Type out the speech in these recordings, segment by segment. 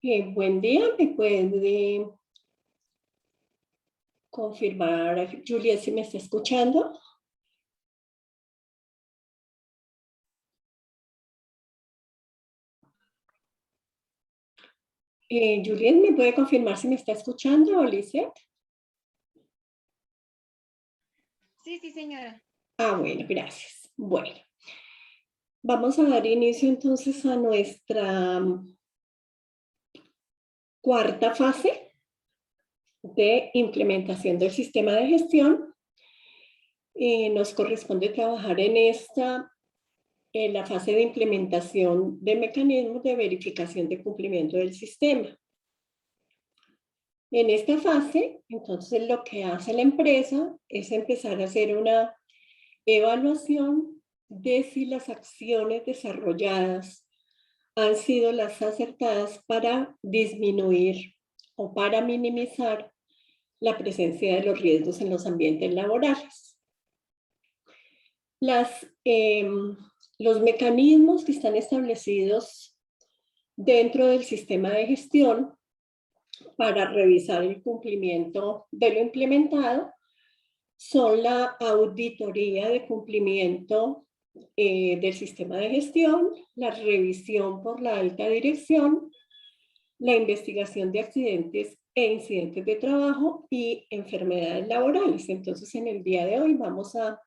Buen día, ¿me puede confirmar, Julia, si me está escuchando? Juliet, ¿me puede confirmar si me está escuchando, Lisette? Sí, sí, señora. Bueno, gracias. Bueno, vamos a dar inicio entonces a nuestra cuarta fase de implementación del sistema de gestión. Nos corresponde trabajar en la fase de implementación de mecanismos de verificación de cumplimiento del sistema. En esta fase, entonces lo que hace la empresa es empezar a hacer una evaluación de si las acciones desarrolladas han sido las acertadas para disminuir o para minimizar la presencia de los riesgos en los ambientes laborales. Los mecanismos que están establecidos dentro del sistema de gestión para revisar el cumplimiento de lo implementado son la auditoría de cumplimiento del sistema de gestión, la revisión por la alta dirección, la investigación de accidentes e incidentes de trabajo y enfermedades laborales. Entonces, en el día de hoy vamos a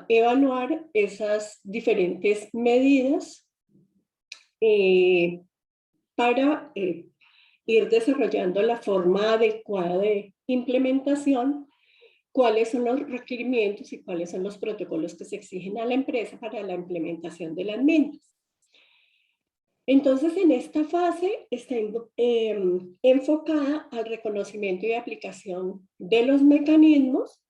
evaluar esas diferentes medidas para ir desarrollando la forma adecuada de implementación, cuáles son los requerimientos y cuáles son los protocolos que se exigen a la empresa para la implementación de las mismas. Entonces, en esta fase está enfocada al reconocimiento y aplicación de los mecanismos,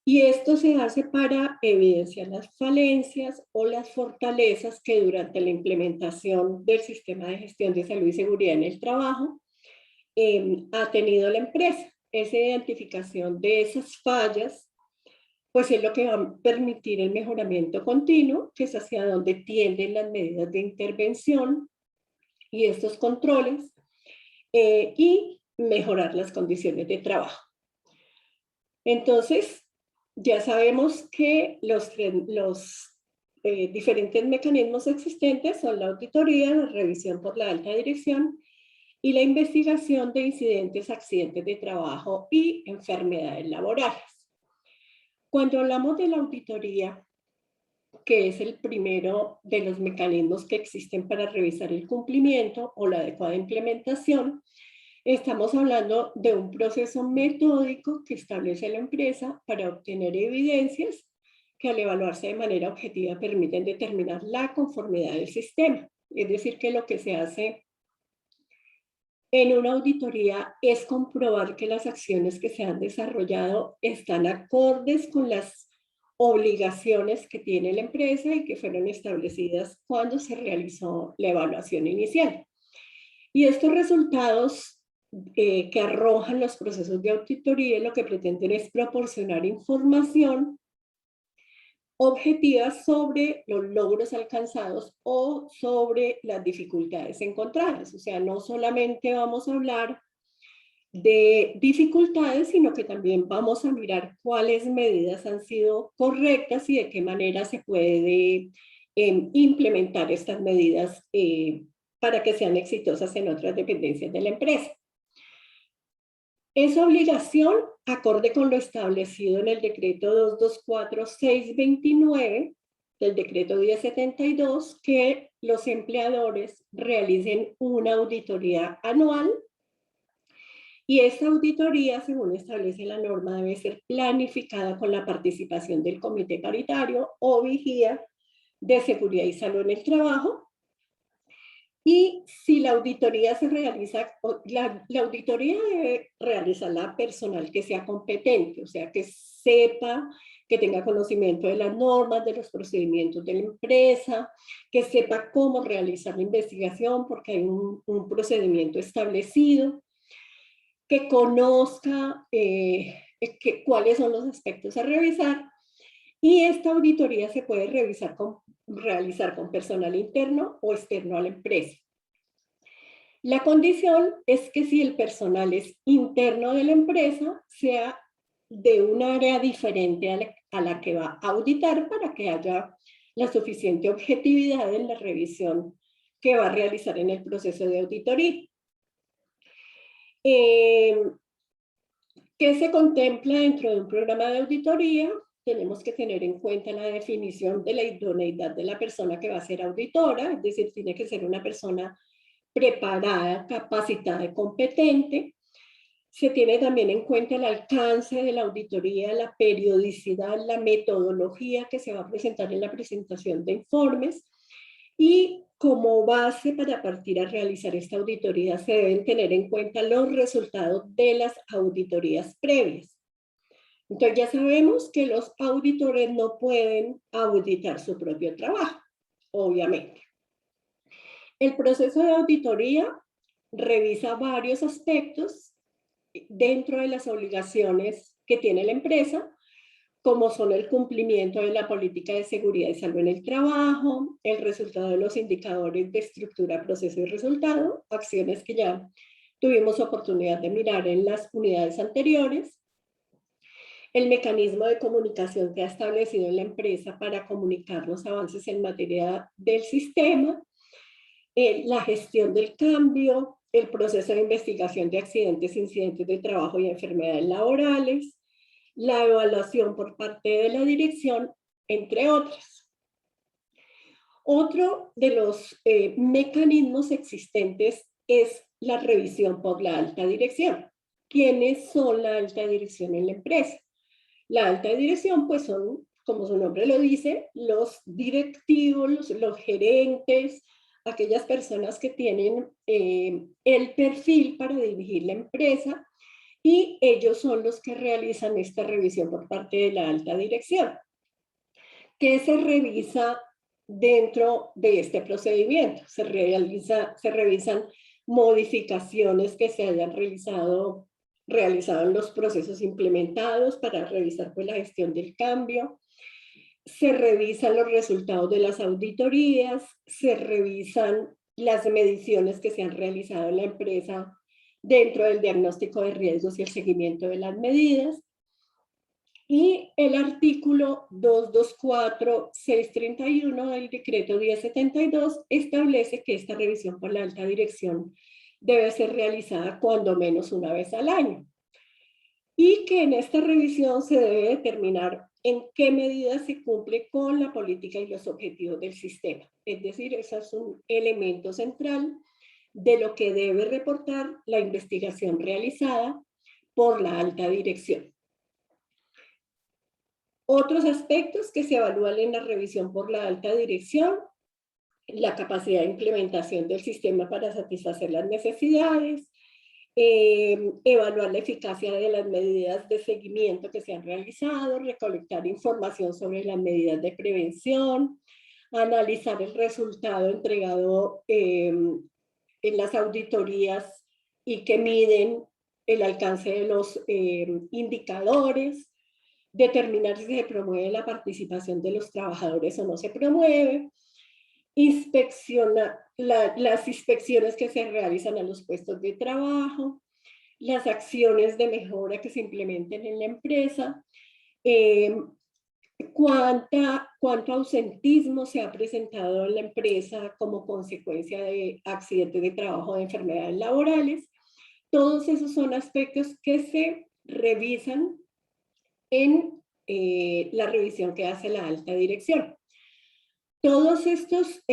y esto se hace para evidenciar las falencias o las fortalezas que durante la implementación del sistema de gestión de salud y seguridad en el trabajo ha tenido la empresa. Esa identificación de esas fallas, pues es lo que va a permitir el mejoramiento continuo, que es hacia donde tienden las medidas de intervención y estos controles, y mejorar las condiciones de trabajo. Entonces, ya sabemos que los diferentes mecanismos existentes son la auditoría, la revisión por la alta dirección y la investigación de incidentes, accidentes de trabajo y enfermedades laborales. Cuando hablamos de la auditoría, que es el primero de los mecanismos que existen para revisar el cumplimiento o la adecuada implementación, estamos hablando de un proceso metódico que establece la empresa para obtener evidencias que al evaluarse de manera objetiva permiten determinar la conformidad del sistema. Es decir, que lo que se hace en una auditoría es comprobar que las acciones que se han desarrollado están acordes con las obligaciones que tiene la empresa y que fueron establecidas cuando se realizó la evaluación inicial. Y estos resultados que arrojan los procesos de auditoría lo que pretenden es proporcionar información objetivas sobre los logros alcanzados o sobre las dificultades encontradas. O sea, no solamente vamos a hablar de dificultades, sino que también vamos a mirar cuáles medidas han sido correctas y de qué manera se puede implementar estas medidas para que sean exitosas en otras dependencias de la empresa. Es obligación, acorde con lo establecido en el decreto 224-629 del decreto 1072, que los empleadores realicen una auditoría anual, y esta auditoría, según establece la norma, debe ser planificada con la participación del comité paritario o vigía de seguridad y salud en el trabajo. Y si la auditoría se realiza, la auditoría debe realizarla personal que sea competente, o sea, que sepa, que tenga conocimiento de las normas, de los procedimientos de la empresa, que sepa cómo realizar la investigación, porque hay un procedimiento establecido, que conozca cuáles son los aspectos a revisar. Y esta auditoría se puede realizar con personal interno o externo a la empresa. La condición es que si el personal es interno de la empresa, sea de un área diferente a la que va a auditar para que haya la suficiente objetividad en la revisión que va a realizar en el proceso de auditoría. ¿Qué se contempla dentro de un programa de auditoría? Tenemos que tener en cuenta la definición de la idoneidad de la persona que va a ser auditora, es decir, tiene que ser una persona preparada, capacitada y competente. Se tiene también en cuenta el alcance de la auditoría, la periodicidad, la metodología que se va a presentar en la presentación de informes, y como base para partir a realizar esta auditoría se deben tener en cuenta los resultados de las auditorías previas. Entonces ya sabemos que los auditores no pueden auditar su propio trabajo, obviamente. El proceso de auditoría revisa varios aspectos dentro de las obligaciones que tiene la empresa, como son el cumplimiento de la política de seguridad y salud en el trabajo, el resultado de los indicadores de estructura, proceso y resultado, acciones que ya tuvimos oportunidad de mirar en las unidades anteriores, el mecanismo de comunicación que ha establecido en la empresa para comunicar los avances en materia del sistema, la gestión del cambio, el proceso de investigación de accidentes, incidentes de trabajo y enfermedades laborales, la evaluación por parte de la dirección, entre otros. Otro de los mecanismos existentes es la revisión por la alta dirección. ¿Quiénes son la alta dirección en la empresa? La alta dirección, pues son, como su nombre lo dice, los directivos, los gerentes, aquellas personas que tienen el perfil para dirigir la empresa, y ellos son los que realizan esta revisión por parte de la alta dirección. ¿Qué se revisa dentro de este procedimiento? Se revisan modificaciones que se hayan realizado en los procesos implementados para revisar pues, la gestión del cambio. Se revisan los resultados de las auditorías, se revisan las mediciones que se han realizado en la empresa dentro del diagnóstico de riesgos y el seguimiento de las medidas. Y el artículo 224.631 del decreto 1072 establece que esta revisión por la alta dirección debe ser realizada cuando menos una vez al año. Y que en esta revisión se debe determinar en qué medida se cumple con la política y los objetivos del sistema. Es decir, ese es un elemento central de lo que debe reportar la investigación realizada por la alta dirección. Otros aspectos que se evalúan en la revisión por la alta dirección: la capacidad de implementación del sistema para satisfacer las necesidades, evaluar la eficacia de las medidas de seguimiento que se han realizado, recolectar información sobre las medidas de prevención, analizar el resultado entregado en las auditorías y que miden el alcance de los indicadores, determinar si se promueve la participación de los trabajadores o no se promueve, inspeccionar las inspecciones que se realizan a los puestos de trabajo, las acciones de mejora que se implementen en la empresa, cuánto ausentismo se ha presentado en la empresa como consecuencia de accidentes de trabajo o de enfermedades laborales. Todos esos son aspectos que se revisan en la revisión que hace la alta dirección. Todos estos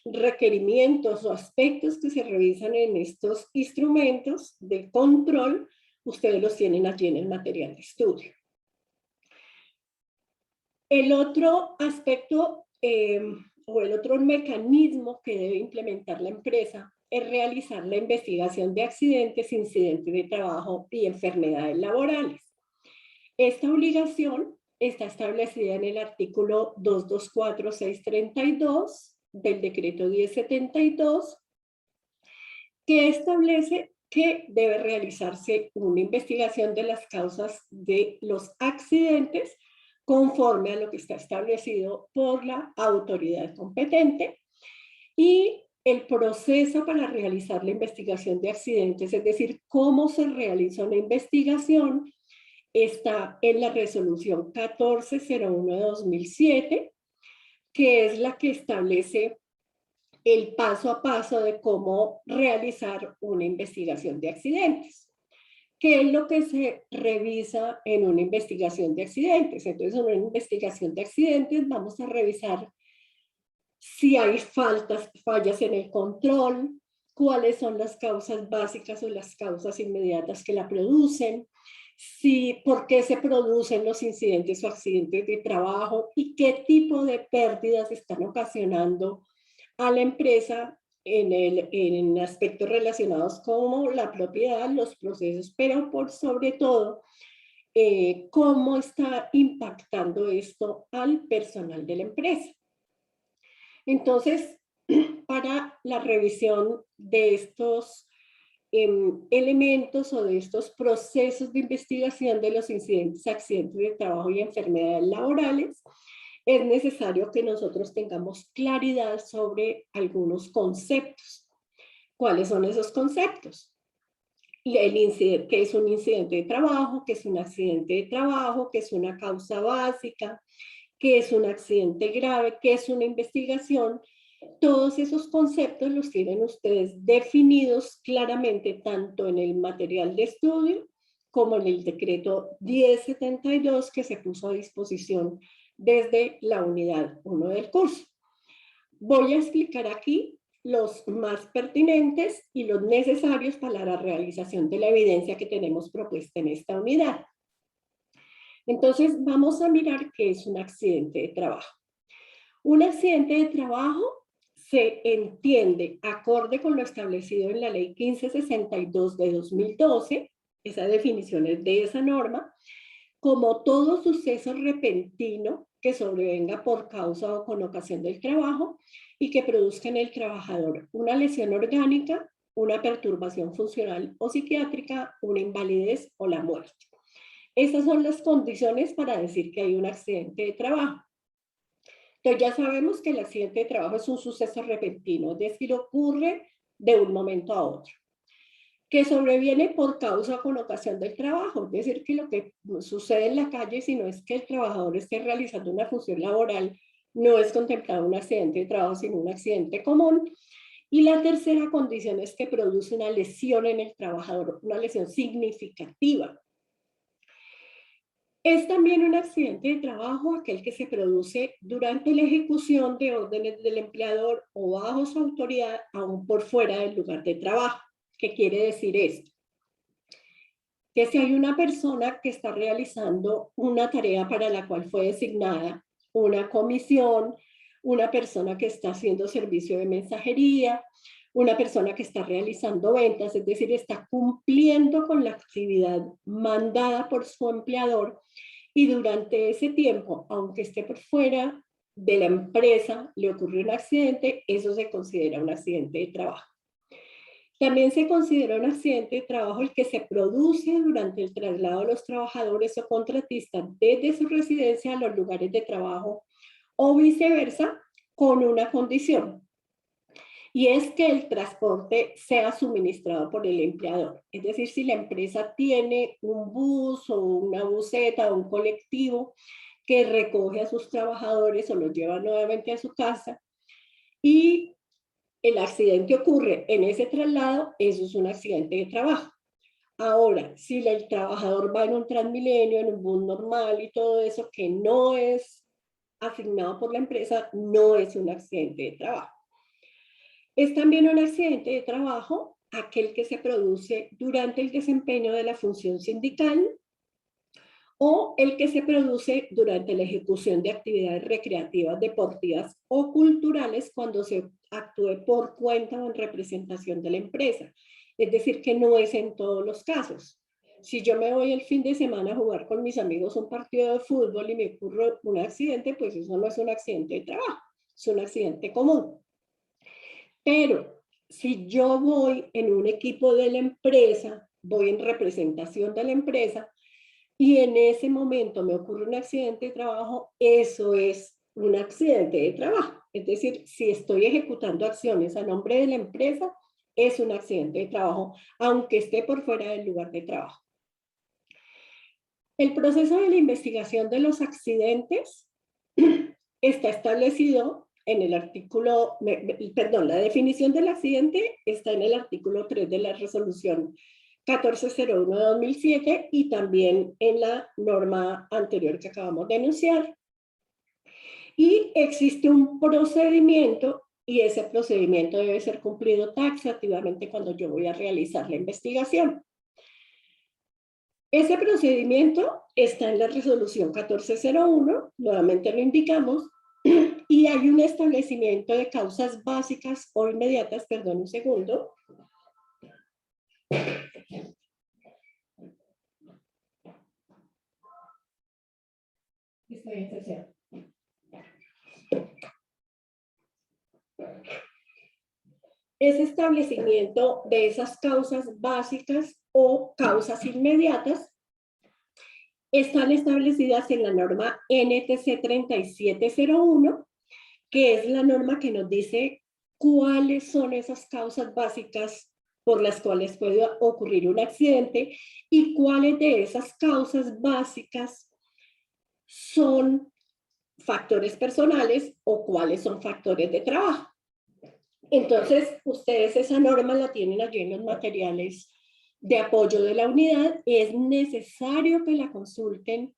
requerimientos o aspectos que se revisan en estos instrumentos de control, ustedes los tienen allí en el material de estudio. El otro aspecto o el otro mecanismo que debe implementar la empresa es realizar la investigación de accidentes, incidentes de trabajo y enfermedades laborales. Esta obligación está establecida en el artículo 224.632 del decreto 1072, que establece que debe realizarse una investigación de las causas de los accidentes conforme a lo que está establecido por la autoridad competente, y el proceso para realizar la investigación de accidentes, es decir, cómo se realiza una investigación, está en la resolución 1401 de 2007, que es la que establece el paso a paso de cómo realizar una investigación de accidentes. ¿Qué es lo que se revisa en una investigación de accidentes? Entonces, en una investigación de accidentes vamos a revisar si hay fallas en el control, cuáles son las causas básicas o las causas inmediatas que la producen, por qué se producen los incidentes o accidentes de trabajo y qué tipo de pérdidas están ocasionando a la empresa en aspectos relacionados como la propiedad, los procesos, pero por sobre todo, cómo está impactando esto al personal de la empresa. Entonces, para la revisión de estos elementos o de estos procesos de investigación de los incidentes, accidentes de trabajo y enfermedades laborales, es necesario que nosotros tengamos claridad sobre algunos conceptos. ¿Cuáles son esos conceptos? ¿Qué es un incidente de trabajo? ¿Qué es un accidente de trabajo? ¿Qué es una causa básica? ¿Qué es un accidente grave? ¿Qué es una investigación? Todos esos conceptos los tienen ustedes definidos claramente tanto en el material de estudio como en el decreto 1072 que se puso a disposición desde la unidad 1 del curso. Voy a explicar aquí los más pertinentes y los necesarios para la realización de la evidencia que tenemos propuesta en esta unidad. Entonces, vamos a mirar qué es un accidente de trabajo. Un accidente de trabajo se entiende, acorde con lo establecido en la Ley 1562 de 2012, esa definición es de esa norma, como todo suceso repentino que sobrevenga por causa o con ocasión del trabajo y que produzca en el trabajador una lesión orgánica, una perturbación funcional o psiquiátrica, una invalidez o la muerte. Esas son las condiciones para decir que hay un accidente de trabajo. Entonces ya sabemos que el accidente de trabajo es un suceso repentino, es decir, ocurre de un momento a otro, que sobreviene por causa o con ocasión del trabajo, es decir, que lo que sucede en la calle, si no es que el trabajador esté realizando una función laboral, no es contemplado un accidente de trabajo, sino un accidente común. Y la tercera condición es que produce una lesión en el trabajador, una lesión significativa. Es también un accidente de trabajo aquel que se produce durante la ejecución de órdenes del empleador o bajo su autoridad, aún por fuera del lugar de trabajo. ¿Qué quiere decir esto? Que si hay una persona que está realizando una tarea para la cual fue designada una comisión, una persona que está haciendo servicio de mensajería, una persona que está realizando ventas, es decir, está cumpliendo con la actividad mandada por su empleador y durante ese tiempo, aunque esté por fuera de la empresa, le ocurrió un accidente, eso se considera un accidente de trabajo. También se considera un accidente de trabajo el que se produce durante el traslado de los trabajadores o contratistas desde su residencia a los lugares de trabajo o viceversa, con una condición. Y es que el transporte sea suministrado por el empleador. Es decir, si la empresa tiene un bus o una buseta o un colectivo que recoge a sus trabajadores o los lleva nuevamente a su casa y el accidente ocurre en ese traslado, eso es un accidente de trabajo. Ahora, si el trabajador va en un Transmilenio, en un bus normal y todo eso que no es asignado por la empresa, no es un accidente de trabajo. Es también un accidente de trabajo aquel que se produce durante el desempeño de la función sindical o el que se produce durante la ejecución de actividades recreativas, deportivas o culturales cuando se actúe por cuenta o en representación de la empresa. Es decir, que no es en todos los casos. Si yo me voy el fin de semana a jugar con mis amigos un partido de fútbol y me ocurre un accidente, pues eso no es un accidente de trabajo, es un accidente común. Pero si yo voy en un equipo de la empresa, voy en representación de la empresa, y en ese momento me ocurre un accidente de trabajo, eso es un accidente de trabajo. Es decir, si estoy ejecutando acciones a nombre de la empresa, es un accidente de trabajo, aunque esté por fuera del lugar de trabajo. El proceso de la investigación de los accidentes está establecido en el artículo, perdón, la definición del accidente está en el artículo 3 de la resolución 1401 de 2007 y también en la norma anterior que acabamos de enunciar. Y existe un procedimiento y ese procedimiento debe ser cumplido taxativamente cuando yo voy a realizar la investigación. Ese procedimiento está en la resolución 1401, nuevamente lo indicamos, y hay un establecimiento de causas básicas o inmediatas, perdón un segundo. Estoy en sesión. Ese establecimiento de esas causas básicas o causas inmediatas están establecidas en la norma NTC 3701, que es la norma que nos dice cuáles son esas causas básicas por las cuales puede ocurrir un accidente y cuáles de esas causas básicas son factores personales o cuáles son factores de trabajo. Entonces, ustedes esa norma la tienen allí en los materiales de apoyo de la unidad. Es necesario que la consulten.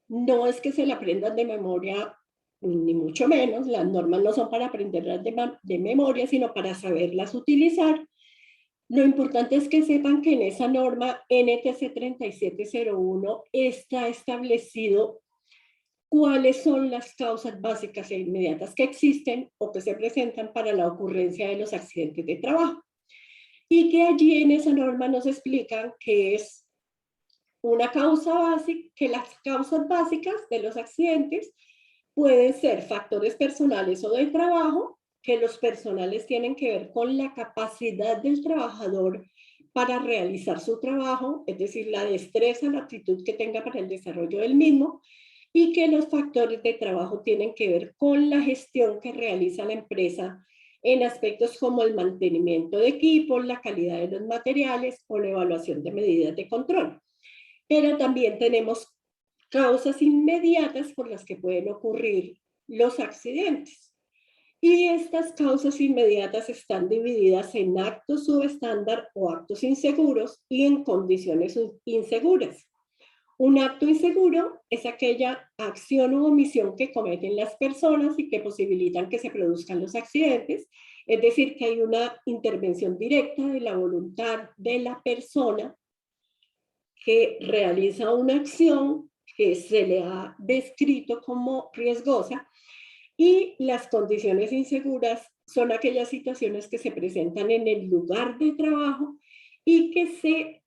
No es que se la aprendan de memoria, ni mucho menos. Las normas no son para aprenderlas de memoria, sino para saberlas utilizar. Lo importante es que sepan que en esa norma NTC 3701 está establecido cuáles son las causas básicas e inmediatas que existen o que se presentan para la ocurrencia de los accidentes de trabajo. Y que allí en esa norma nos explican que es una causa básica, que las causas básicas de los accidentes pueden ser factores personales o de trabajo, que los personales tienen que ver con la capacidad del trabajador para realizar su trabajo, es decir, la destreza, la actitud que tenga para el desarrollo del mismo, y que los factores de trabajo tienen que ver con la gestión que realiza la empresa en aspectos como el mantenimiento de equipos, la calidad de los materiales o la evaluación de medidas de control. Pero también tenemos causas inmediatas por las que pueden ocurrir los accidentes. Y estas causas inmediatas están divididas en actos subestándar o actos inseguros y en condiciones inseguras. Un acto inseguro es aquella acción u omisión que cometen las personas y que posibilitan que se produzcan los accidentes, es decir, que hay una intervención directa de la voluntad de la persona que realiza una acción que se le ha descrito como riesgosa, y las condiciones inseguras son aquellas situaciones que se presentan en el lugar de trabajo y que se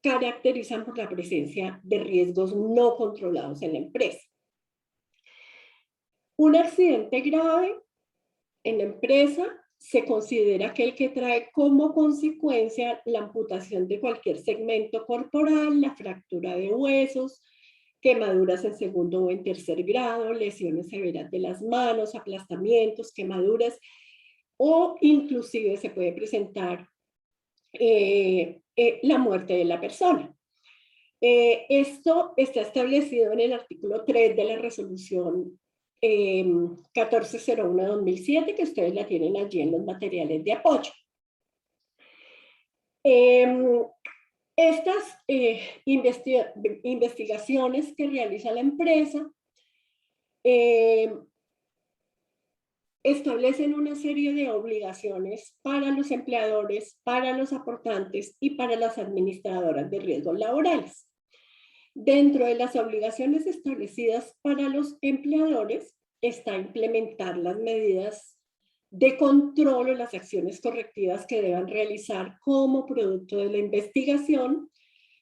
caracterizan por la presencia de riesgos no controlados en la empresa. Un accidente grave en la empresa se considera aquel que trae como consecuencia la amputación de cualquier segmento corporal, la fractura de huesos, quemaduras en segundo o en tercer grado, lesiones severas de las manos, aplastamientos, quemaduras, o inclusive se puede presentar la muerte de la persona. Esto está establecido en el artículo 3 de la resolución 1401 de 2007, que ustedes la tienen allí en los materiales de apoyo. Estas investigaciones que realiza la empresa establecen una serie de obligaciones para los empleadores, para los aportantes y para las administradoras de riesgos laborales. Dentro de las obligaciones establecidas para los empleadores está implementar las medidas de control o las acciones correctivas que deban realizar como producto de la investigación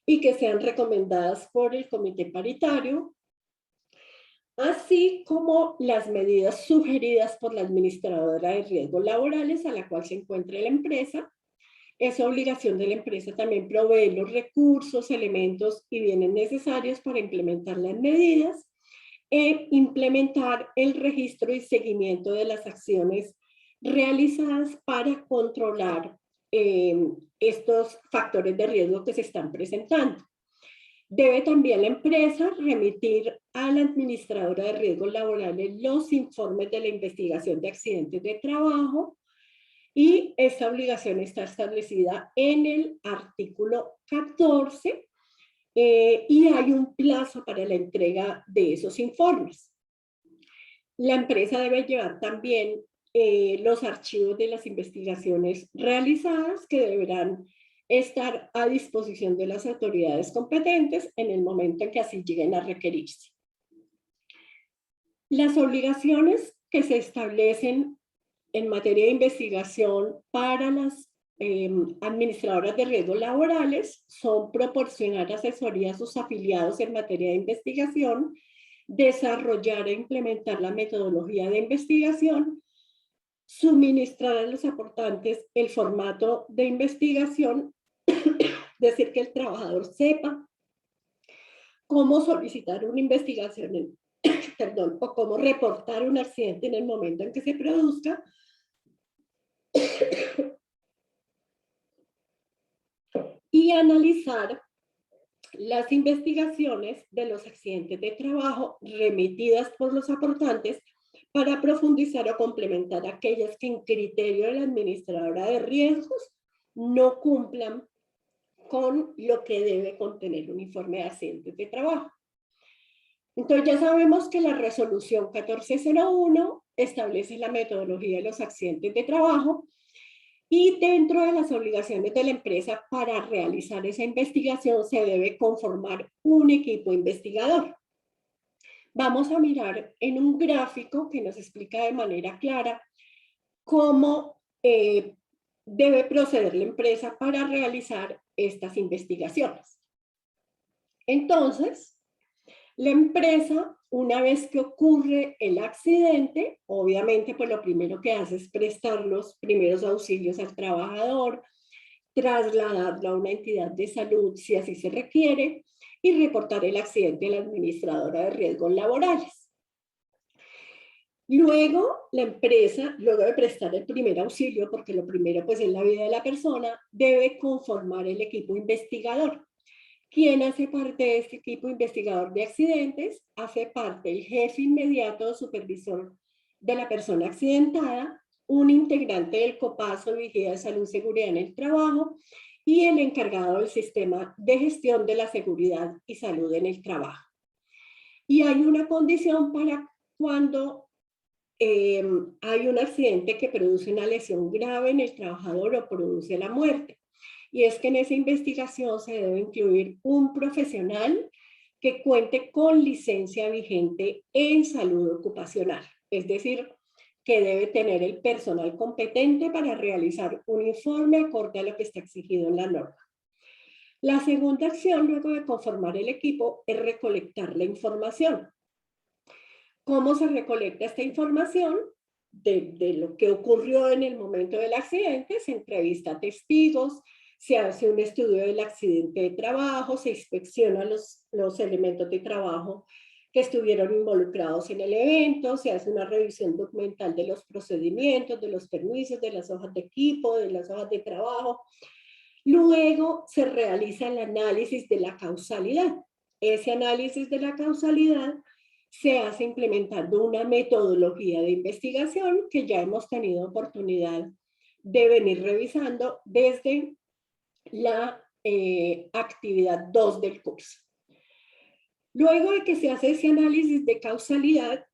y que sean recomendadas por el comité paritario, así como las medidas sugeridas por la administradora de riesgos laborales a la cual se encuentre la empresa. Es obligación de la empresa también proveer los recursos, elementos y bienes necesarios para implementar las medidas. e implementar el registro y seguimiento de las acciones realizadas para controlar estos factores de riesgo que se están presentando. Debe también la empresa remitir a la administradora de riesgos laborales los informes de la investigación de accidentes de trabajo, y esta obligación está establecida en el artículo 14 y hay un plazo para la entrega de esos informes. La empresa debe llevar también los archivos de las investigaciones realizadas, que deberán estar a disposición de las autoridades competentes en el momento en que así lleguen a requerirse. Las obligaciones que se establecen en materia de investigación para las administradoras de riesgos laborales son proporcionar asesoría a sus afiliados en materia de investigación, desarrollar e implementar la metodología de investigación, suministrar a los aportantes el formato de investigación, decir que el trabajador sepa cómo solicitar una investigación, perdón, o cómo reportar un accidente en el momento en que se produzca, y analizar las investigaciones de los accidentes de trabajo remitidas por los aportantes para profundizar o complementar aquellas que en criterio de la administradora de riesgos no cumplan con lo que debe contener un informe de accidentes de trabajo. Entonces ya sabemos que la resolución 1401 establece la metodología de los accidentes de trabajo, y dentro de las obligaciones de la empresa para realizar esa investigación se debe conformar un equipo investigador. Vamos a mirar en un gráfico que nos explica de manera clara cómo debe proceder la empresa para realizar estas investigaciones. Entonces, la empresa, una vez que ocurre el accidente, obviamente pues lo primero que hace es prestar los primeros auxilios al trabajador, trasladarlo a una entidad de salud si así se requiere, y reportar el accidente a la administradora de riesgos laborales. Luego, la empresa, luego de prestar el primer auxilio, porque lo primero pues es la vida de la persona, debe conformar el equipo investigador. ¿Quién hace parte de este equipo investigador de accidentes? Hace parte el jefe inmediato o supervisor de la persona accidentada, un integrante del COPASO, Vigía de Salud y Seguridad en el Trabajo, y el encargado del sistema de gestión de la seguridad y salud en el trabajo. Y hay una condición para cuando hay un accidente que produce una lesión grave en el trabajador o produce la muerte. Y es que en esa investigación se debe incluir un profesional que cuente con licencia vigente en salud ocupacional. Es decir, que debe tener el personal competente para realizar un informe acorde a lo que está exigido en la norma. La segunda acción, luego de conformar el equipo, es recolectar la información. ¿Cómo se recolecta esta información? De lo que ocurrió en el momento del accidente, se entrevista a testigos, se hace un estudio del accidente de trabajo, se inspecciona los elementos de trabajo que estuvieron involucrados en el evento, se hace una revisión documental de los procedimientos, de los permisos, de las hojas de equipo, de las hojas de trabajo. Luego se realiza el análisis de la causalidad. Ese análisis de la causalidad se hace implementando una metodología de investigación que ya hemos tenido oportunidad de venir revisando desde la actividad 2 del curso. Luego de que se hace ese análisis de causalidad,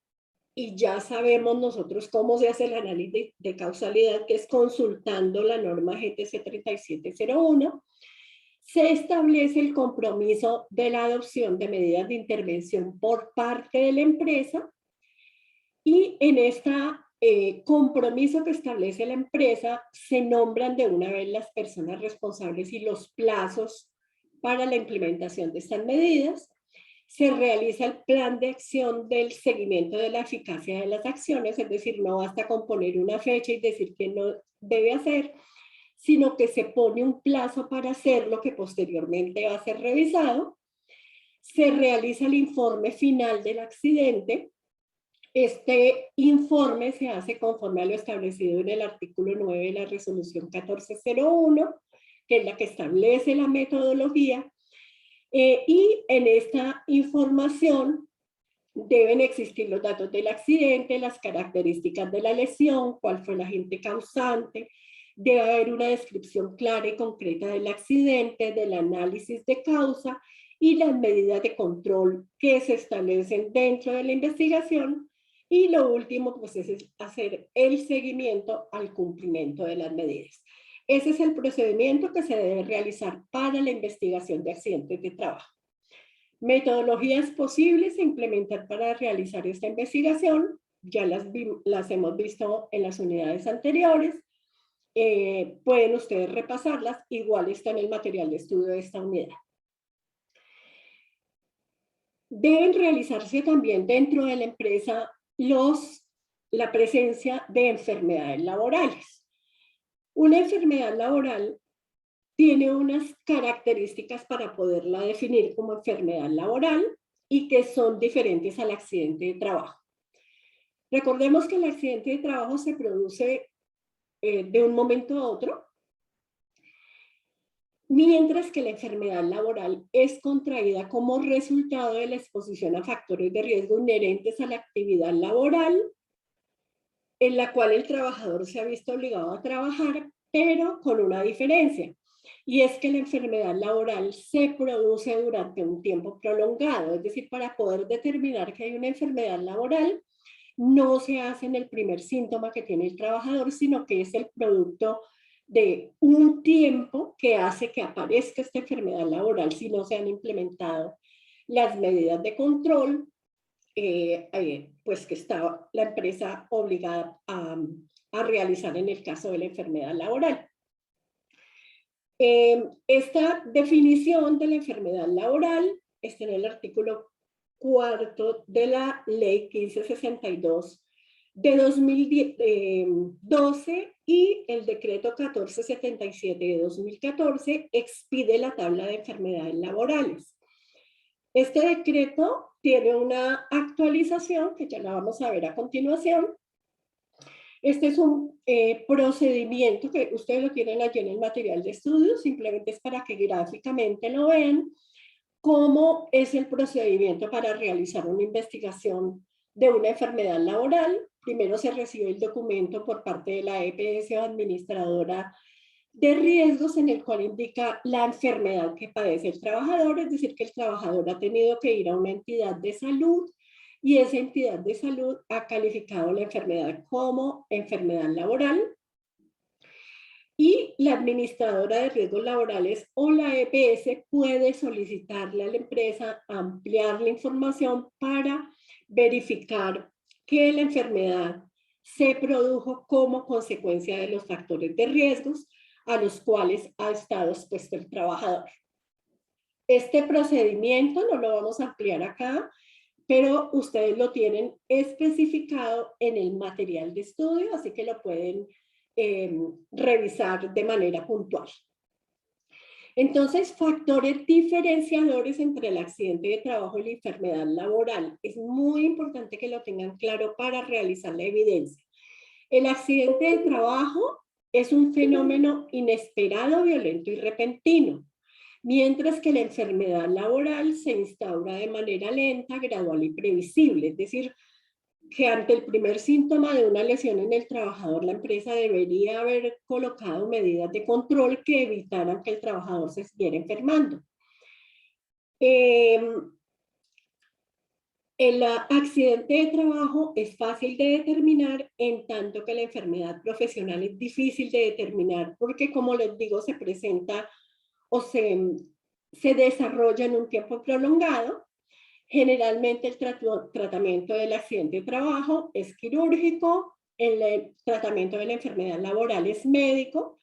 y ya sabemos nosotros cómo se hace el análisis de causalidad, que es consultando la norma GTC 3701, se establece el compromiso de la adopción de medidas de intervención por parte de la empresa, y en este compromiso que establece la empresa se nombran de una vez las personas responsables y los plazos para la implementación de estas medidas. Se realiza el plan de acción del seguimiento de la eficacia de las acciones, es decir, no basta con poner una fecha y decir que no debe hacer, sino que se pone un plazo para hacerlo que posteriormente va a ser revisado. se realiza el informe final del accidente. Este informe se hace conforme a lo establecido en el artículo 9 de la resolución 1401, que es la que establece la metodología, y en esta información deben existir los datos del accidente, las características de la lesión, cuál fue el agente causante, debe haber una descripción clara y concreta del accidente, del análisis de causa y las medidas de control que se establecen dentro de la investigación. Y lo último, pues, es hacer el seguimiento al cumplimiento de las medidas. Ese es el procedimiento que se debe realizar para la investigación de accidentes de trabajo. Metodologías posibles a implementar para realizar esta investigación, ya las hemos visto en las unidades anteriores. Pueden ustedes repasarlas, igual está en el material de estudio de esta unidad. Deben realizarse también dentro de la empresa la presencia de enfermedades laborales. Una enfermedad laboral tiene unas características para poderla definir como enfermedad laboral y que son diferentes al accidente de trabajo. Recordemos que el accidente de trabajo se produce de un momento a otro, mientras que la enfermedad laboral es contraída como resultado de la exposición a factores de riesgo inherentes a la actividad laboral, en la cual el trabajador se ha visto obligado a trabajar, pero con una diferencia. Y es que la enfermedad laboral se produce durante un tiempo prolongado, es decir, para poder determinar que hay una enfermedad laboral, no se hace en el primer síntoma que tiene el trabajador, sino que es el producto de un tiempo que hace que aparezca esta enfermedad laboral si no se han implementado las medidas de control, pues que está la empresa obligada a realizar en el caso de la enfermedad laboral. Esta definición de la enfermedad laboral está en el artículo 4 de la ley 1562 de 2012 y el decreto 1477 de 2014 expide la tabla de enfermedades laborales. Este decreto tiene una actualización que ya la vamos a ver a continuación. Este es un procedimiento que ustedes lo tienen allí en el material de estudio, simplemente es para que gráficamente lo vean, cómo es el procedimiento para realizar una investigación de una enfermedad laboral. Primero se recibe el documento por parte de la EPS o administradora de riesgos en el cual indica la enfermedad que padece el trabajador, es decir, que el trabajador ha tenido que ir a una entidad de salud y esa entidad de salud ha calificado la enfermedad como enfermedad laboral. Y la administradora de riesgos laborales o la EPS puede solicitarle a la empresa ampliar la información para verificar que la enfermedad se produjo como consecuencia de los factores de riesgos a los cuales ha estado expuesto el trabajador. Este procedimiento no lo vamos a ampliar acá, pero ustedes lo tienen especificado en el material de estudio, así que lo pueden revisar de manera puntual. Entonces, factores diferenciadores entre el accidente de trabajo y la enfermedad laboral. Es muy importante que lo tengan claro para realizar la evidencia. El accidente de trabajo es un fenómeno inesperado, violento y repentino, mientras que la enfermedad laboral se instaura de manera lenta, gradual y previsible. Es decir, que ante el primer síntoma de una lesión en el trabajador, la empresa debería haber colocado medidas de control que evitaran que el trabajador se siguiera enfermando. El accidente de trabajo es fácil de determinar, en tanto que la enfermedad profesional es difícil de determinar porque, como les digo, se presenta o se desarrolla en un tiempo prolongado. Generalmente el tratamiento del accidente de trabajo es quirúrgico, el tratamiento de la enfermedad laboral es médico,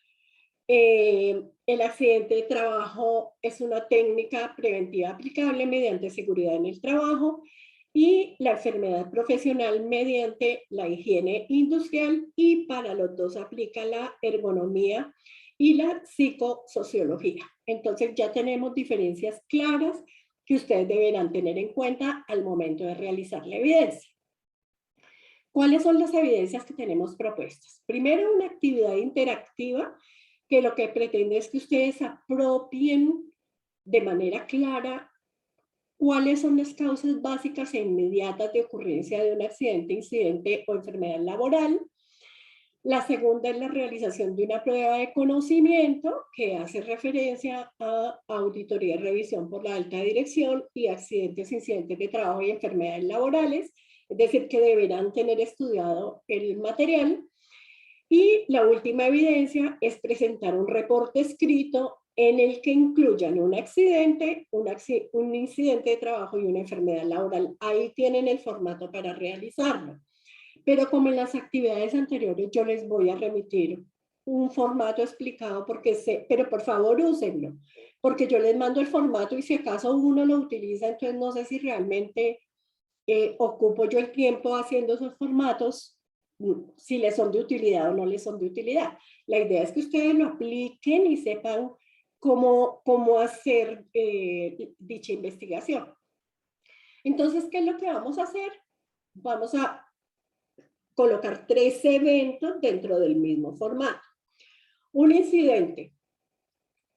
el accidente de trabajo es una técnica preventiva aplicable mediante seguridad en el trabajo y la enfermedad profesional mediante la higiene industrial, y para los dos aplica la ergonomía y la psicosociología. Entonces ya tenemos diferencias claras que ustedes deberán tener en cuenta al momento de realizar la evidencia. ¿Cuáles son las evidencias que tenemos propuestas? Primero, una actividad interactiva que lo que pretende es que ustedes apropien de manera clara cuáles son las causas básicas e inmediatas de ocurrencia de un accidente, incidente o enfermedad laboral. La segunda es la realización de una prueba de conocimiento que hace referencia a auditoría y revisión por la alta dirección y accidentes, incidentes de trabajo y enfermedades laborales, es decir, que deberán tener estudiado el material. Y la última evidencia es presentar un reporte escrito en el que incluyan un accidente, un incidente de trabajo y una enfermedad laboral. Ahí tienen el formato para realizarlo. Pero como en las actividades anteriores, yo les voy a remitir un formato explicado porque pero por favor úsenlo, porque yo les mando el formato y si acaso uno lo utiliza, entonces no sé si realmente ocupo yo el tiempo haciendo esos formatos, si les son de utilidad o no les son de utilidad. La idea es que ustedes lo apliquen y sepan cómo hacer dicha investigación. Entonces, ¿qué es lo que vamos a hacer? Vamos a colocar 3 eventos dentro del mismo formato. Un incidente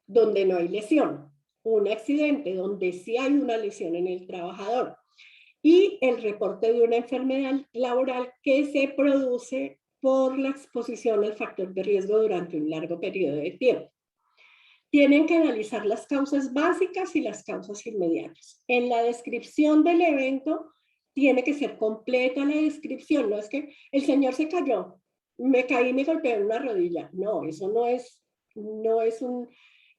donde no hay lesión, un accidente donde sí hay una lesión en el trabajador y el reporte de una enfermedad laboral que se produce por la exposición al factor de riesgo durante un largo periodo de tiempo. Tienen que analizar las causas básicas y las causas inmediatas. En la descripción del evento tiene que ser completa la descripción, no es que el señor se cayó, me caí y me golpeé en una rodilla. No, eso no es un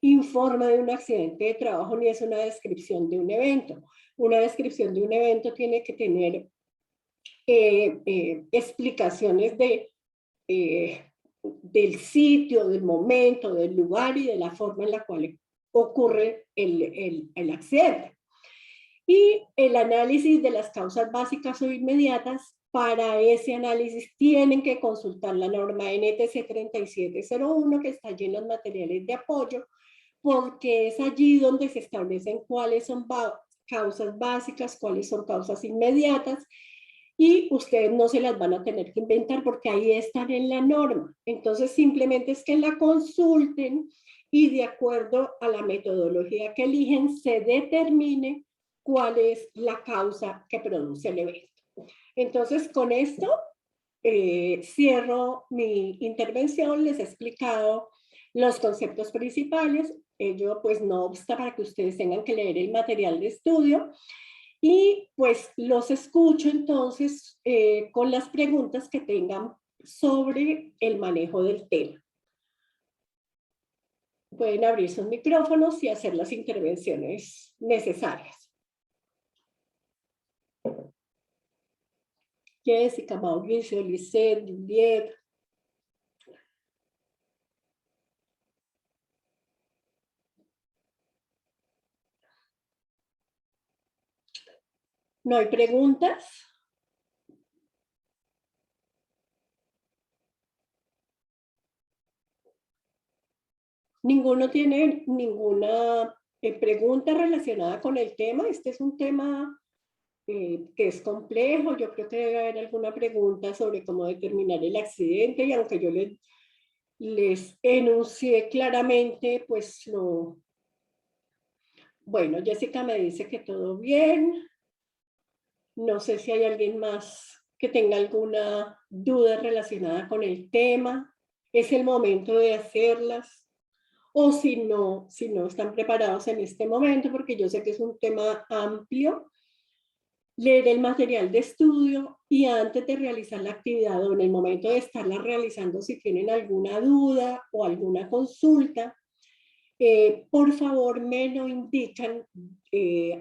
informe de un accidente de trabajo ni es una descripción de un evento. Una descripción de un evento tiene que tener explicaciones del sitio, del momento, del lugar y de la forma en la cual ocurre el accidente. Y el análisis de las causas básicas o inmediatas, para ese análisis tienen que consultar la norma NTC 3701 que está allí en los materiales de apoyo, porque es allí donde se establecen cuáles son causas básicas, cuáles son causas inmediatas, y ustedes no se las van a tener que inventar porque ahí están en la norma. Entonces simplemente es que la consulten y de acuerdo a la metodología que eligen se determine cuál es la causa que produce el evento. Entonces con esto cierro mi intervención, les he explicado los conceptos principales, ello pues no obsta para que ustedes tengan que leer el material de estudio y pues los escucho entonces con las preguntas que tengan sobre el manejo del tema. Pueden abrir sus micrófonos y hacer las intervenciones necesarias. Jessica, Mauricio, Lisette, Juliet. ¿No hay preguntas? ¿Ninguno tiene ninguna pregunta relacionada con el tema? Este es un tema que es complejo. Yo creo que debe haber alguna pregunta sobre cómo determinar el accidente y aunque yo les enuncié claramente, pues no. Bueno, Jessica me dice que todo bien. No sé si hay alguien más que tenga alguna duda relacionada con el tema. Es el momento de hacerlas. O si no están preparados en este momento, porque yo sé que es un tema amplio, leer el material de estudio y antes de realizar la actividad o en el momento de estarla realizando, si tienen alguna duda o alguna consulta, por favor me lo indican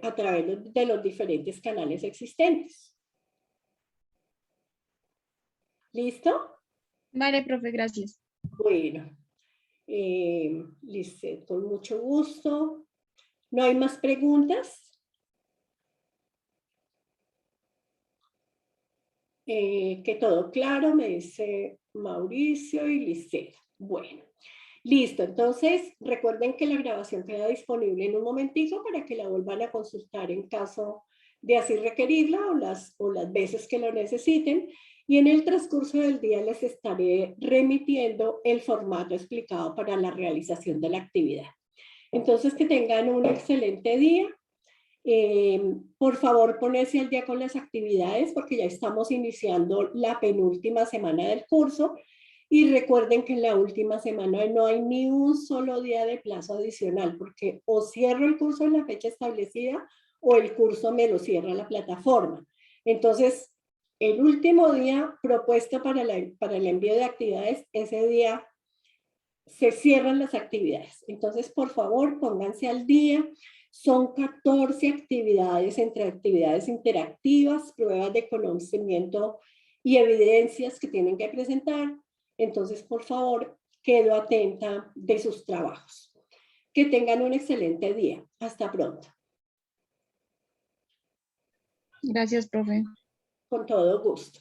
a través de los diferentes canales existentes. ¿Listo? Vale, profe, gracias. Bueno, Lisette, con mucho gusto. ¿No hay más preguntas? Que todo claro, me dice Mauricio y Lisette. Bueno, Listo, entonces recuerden que la grabación queda disponible en un momentito para que la vuelvan a consultar en caso de así requerirla o las veces que lo necesiten. Y en el transcurso del día les estaré remitiendo el formato explicado para la realización de la actividad. Entonces, que tengan un excelente día. Por favor, ponerse al día con las actividades porque ya estamos iniciando la penúltima semana del curso. Y recuerden que en la última semana no hay ni un solo día de plazo adicional porque o cierro el curso en la fecha establecida o el curso me lo cierra la plataforma. Entonces, el último día propuesto para el envío de actividades, ese día se cierran las actividades. Entonces, por favor, pónganse al día. Son 14 actividades entre actividades interactivas, pruebas de conocimiento y evidencias que tienen que presentar. Entonces, por favor, quedo atenta de sus trabajos. Que tengan un excelente día. Hasta pronto. Gracias, profe. Con todo gusto.